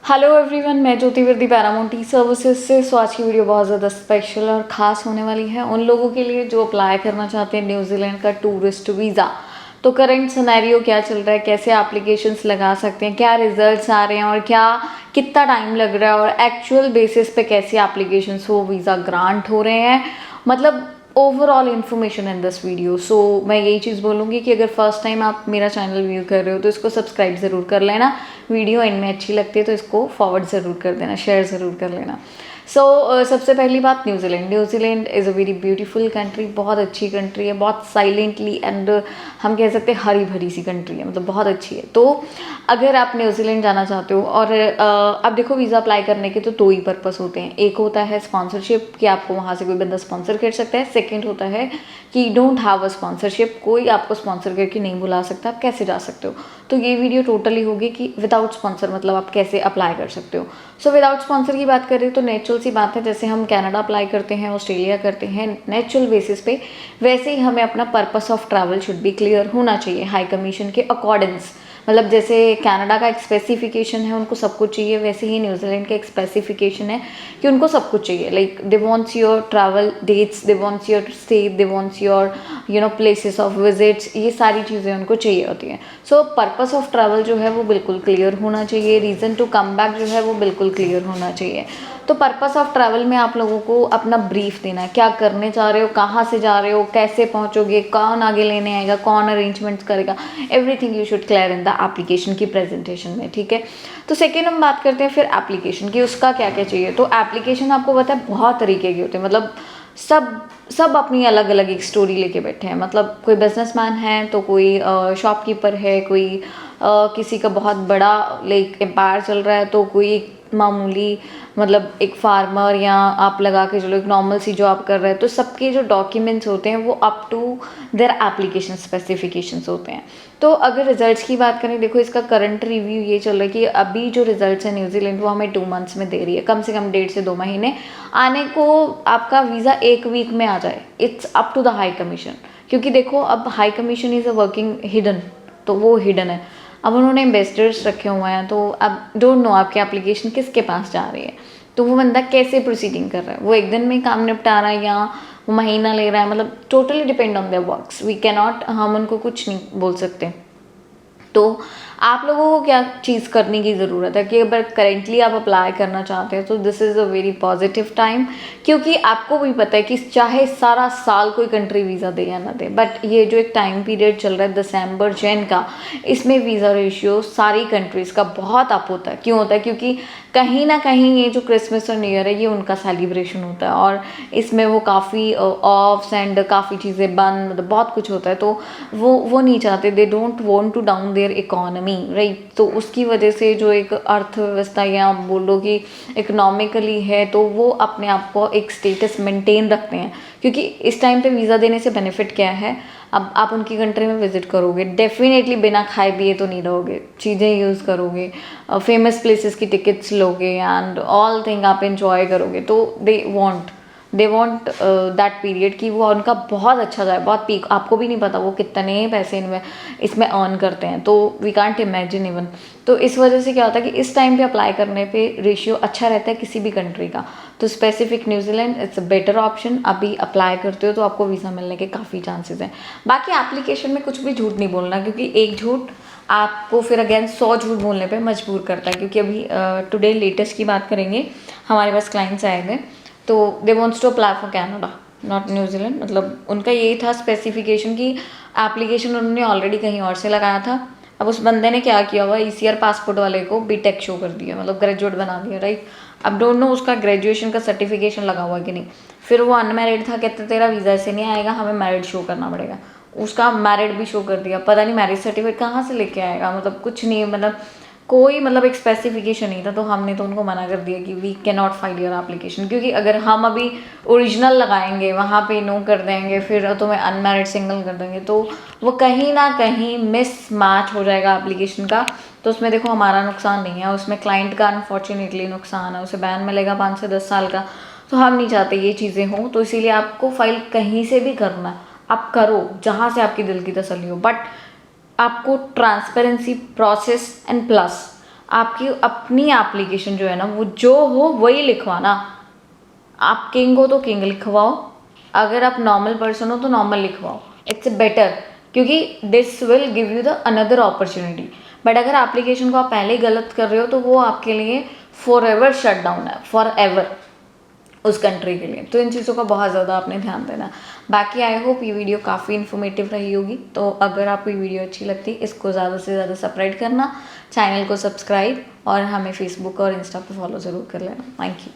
Hello everyone, मैं ज्योति वर्दी Paramount ई services से। आज की वीडियो बहुत ज़्यादा स्पेशल और ख़ास होने वाली है उन लोगों के लिए जो अप्लाई करना चाहते हैं न्यूजीलैंड का टूरिस्ट वीज़ा। तो करंट सिनेरियो क्या चल रहा है, कैसे एप्लीकेशंस लगा सकते हैं, क्या रिजल्ट्स आ रहे हैं और क्या कितना टाइम लग रहा है और एक्चुअल बेसिस पे कैसे एप्लीकेशंस वो वीज़ा ग्रांट हो रहे हैं, मतलब overall information in this video. So मैं यही चीज़ बोलूँगी कि अगर फर्स्ट टाइम आप मेरा चैनल व्यू कर रहे हो तो इसको सब्सक्राइब ज़रूर कर लेना। वीडियो इनमें अच्छी लगती है तो इसको फॉरवर्ड ज़रूर कर देना, शेयर ज़रूर कर लेना। सबसे पहली बात, New Zealand is a very beautiful country. बहुत अच्छी कंट्री है, बहुत साइलेंटली एंड हम कह सकते हैं हरी भरी सी कंट्री है, मतलब बहुत अच्छी है। तो अगर आप न्यूजीलैंड जाना चाहते हो और अब देखो, वीज़ा अप्लाई करने के तो दो ही पर्पस होते हैं। एक होता है स्पॉन्सरशिप कि आपको वहाँ से कोई बंदा स्पॉन्सर कर सकता है। सेकेंड होता है कि डोंट हैव अ स्पॉन्सरशिप, कोई आपको स्पॉन्सर करके नहीं बुला सकता, आप कैसे जा सकते हो। तो ये वीडियो टोटली होगी कि विदाउट स्पॉन्सर मतलब आप कैसे अप्लाई कर सकते हो। विदाउट स्पॉन्सर की बात करें तो नेचुरल सी बात है, जैसे हम कनाडा अप्लाई करते हैं, ऑस्ट्रेलिया करते हैं नेचुरल बेसिस पे, वैसे ही हमें अपना purpose of travel should be clear होना चाहिए हाई कमीशन के अकॉर्डिंग्स। मतलब जैसे कनाडा का एक स्पेसिफिकेशन है, उनको सब कुछ चाहिए, वैसे ही न्यूजीलैंड का एक स्पेसिफिकेशन है कि उनको सब कुछ चाहिए। Like they wants your travel dates, they wants your stay, they wants your places of visits, ये सारी चीज़ें उनको चाहिए होती हैं। पर्पस ऑफ ट्रैवल जो है वो बिल्कुल क्लियर होना चाहिए, रीज़न टू कम बैक जो है वो बिल्कुल क्लियर होना चाहिए। तो पर्पस ऑफ ट्रैवल में आप लोगों को अपना ब्रीफ देना है, क्या करने जा रहे हो, कहाँ से जा रहे हो, कैसे पहुँचोगे, कौन आगे लेने आएगा, कौन अरेंजमेंट्स करेगा, everything you should clear in the application की प्रेजेंटेशन में, ठीक है। तो सेकेंड हम बात करते हैं फिर एप्लीकेशन की, उसका क्या क्या चाहिए। तो एप्लीकेशन आपको पता है बहुत तरीके के होते हैं, मतलब सब अपनी अलग अलग एक स्टोरी लेके बैठे हैं। मतलब कोई बिजनेसमैन है तो कोई शॉपकीपर है, कोई किसी का बहुत बड़ा लाइक एम्पायर चल रहा है, तो कोई मामूली मतलब एक फार्मर, या आप लगा के चलो एक नॉर्मल सी जॉब कर रहे हैं। तो सबके जो डॉक्यूमेंट्स होते हैं वो up to their application specifications होते हैं। तो अगर रिजल्ट्स की बात करें, देखो इसका करंट रिव्यू ये चल रहा है कि अभी जो रिजल्ट्स है न्यूजीलैंड वो हमें 2 मंथ्स में दे रही है, कम से कम 1.5 से 2 महीने आने को आपका वीज़ा 1 वीक में आ जाए। It's up to the high commission, क्योंकि देखो अब high commission is a working hidden, तो वो हिडन है। अब उन्होंने एम्बेसडर्स रखे हुए हैं, तो अब डोंट नो आपकी एप्लीकेशन किसके पास जा रही है, तो वो बंदा कैसे प्रोसीडिंग कर रहा है, वो एक दिन में काम निपटा रहा है या वो महीना ले रहा है, मतलब totally depend on their works. We can not, हम उनको कुछ नहीं बोल सकते। तो आप लोगों को क्या चीज़ करने की ज़रूरत है कि अगर करेंटली आप अप्लाई करना चाहते हैं तो this is a very positive time, क्योंकि आपको भी पता है कि चाहे सारा साल कोई कंट्री वीज़ा दे या ना दे, बट ये जो एक टाइम पीरियड चल रहा है दिसंबर जैन का, इसमें वीज़ा रेशियो सारी कंट्रीज़ का बहुत अप होता है। क्यों होता है? क्योंकि कहीं ना कहीं ये जो क्रिसमस और न्यू ईयर है ये उनका सेलिब्रेशन होता है और इसमें वो काफ़ी ऑफ्स एंड काफ़ी चीज़ें बंद, मतलब बहुत कुछ होता है। तो वो नहीं चाहते, they don't want to down their economy, right. तो उसकी वजह से जो एक अर्थव्यवस्था या आप बोलो कि इकोनॉमिकली है, तो वो अपने आप को एक स्टेटस मेंटेन रखते हैं। क्योंकि इस टाइम पे वीज़ा देने से बेनिफिट क्या है, अब आप उनकी कंट्री में विजिट करोगे, डेफिनेटली बिना खाए पिए तो नहीं रहोगे, चीज़ें यूज़ करोगे, फेमस प्लेसेस की टिकट्स लोगे एंड ऑल थिंग आप इंजॉय करोगे। तो दे वॉन्ट दैट पीरियड कि वो उनका बहुत अच्छा जाए, बहुत पीक। आपको भी नहीं पता वो कितने पैसे इसमें अर्न करते हैं, तो वी कांट इमेजिन इवन। तो इस वजह से क्या होता है कि इस टाइम पे अप्लाई करने पे रेशियो अच्छा रहता है किसी भी कंट्री का। तो specific New Zealand it's a better option. अभी अप्लाई करते हो तो आपको वीज़ा मिलने के काफ़ी चांसेस हैं। बाकी एप्लीकेशन में कुछ भी झूठ नहीं बोलना, क्योंकि एक झूठ आपको फिर अगेन 100 झूठ बोलने पे मजबूर करता है। क्योंकि अभी टुडे लेटेस्ट की बात करेंगे, हमारे पास क्लाइंट्स आए थे, तो they wants to apply for Canada not New Zealand. मतलब उनका यही था स्पेसिफिकेशन कि एप्लीकेशन उन्होंने ऑलरेडी कहीं और से लगाया था। अब उस बंदे ने क्या किया हुआ, ईसीआर पासपोर्ट वाले को बीटेक शो कर दिया, मतलब ग्रेजुएट बना दिया, राइट। अब डोंट नो उसका ग्रेजुएशन का सर्टिफिकेशन लगा हुआ कि नहीं। फिर वो अनमैरिड था, कहते तेरा वीज़ा से नहीं आएगा, हमें मैरिड शो करना पड़ेगा। उसका मैरिड भी शो कर दिया, पता नहीं मैरिज सर्टिफिकेट कहाँ से लेके आएगा, मतलब कुछ नहीं, मतलब कोई मतलब एक स्पेसिफिकेशन नहीं था। तो हमने तो उनको मना कर दिया कि we can not file your application, क्योंकि अगर हम अभी ओरिजिनल लगाएंगे, वहाँ पे नो कर देंगे, फिर तुम्हें अनमैरिड सिंगल कर देंगे, तो वो कहीं ना कहीं मिस मैच हो जाएगा एप्लीकेशन का। तो उसमें देखो हमारा नुकसान नहीं है, उसमें क्लाइंट का अनफॉर्चुनेटली नुकसान है, उसे बैन मिलेगा 5 से 10 साल का। तो हम नहीं चाहते ये चीज़ें हों, तो इसीलिए आपको फाइल कहीं से भी करना है, आप करो जहाँ से आपकी दिल की तसल्ली हो, बट आपको ट्रांसपेरेंसी प्रोसेस एंड प्लस आपकी अपनी एप्लीकेशन जो है ना वो जो हो वही लिखवाना। आप किंग हो तो किंग लिखवाओ, अगर आप नॉर्मल पर्सन हो तो नॉर्मल लिखवाओ, इट्स बेटर, क्योंकि this will give you the another opportunity. But अगर एप्लीकेशन को आप पहले ही गलत कर रहे हो तो वो आपके लिए फॉर एवर शट डाउन है, फॉर एवर उस कंट्री के लिए। तो इन चीज़ों का बहुत ज़्यादा आपने ध्यान देना। बाकी आई होप ये वीडियो काफ़ी इन्फॉर्मेटिव रही होगी। तो अगर आपको ये वीडियो अच्छी लगती है इसको ज़्यादा से ज़्यादा सब्सक्राइब करना, चैनल को सब्सक्राइब, और हमें फेसबुक और इंस्टा पे फॉलो ज़रूर कर लेना। Thank you.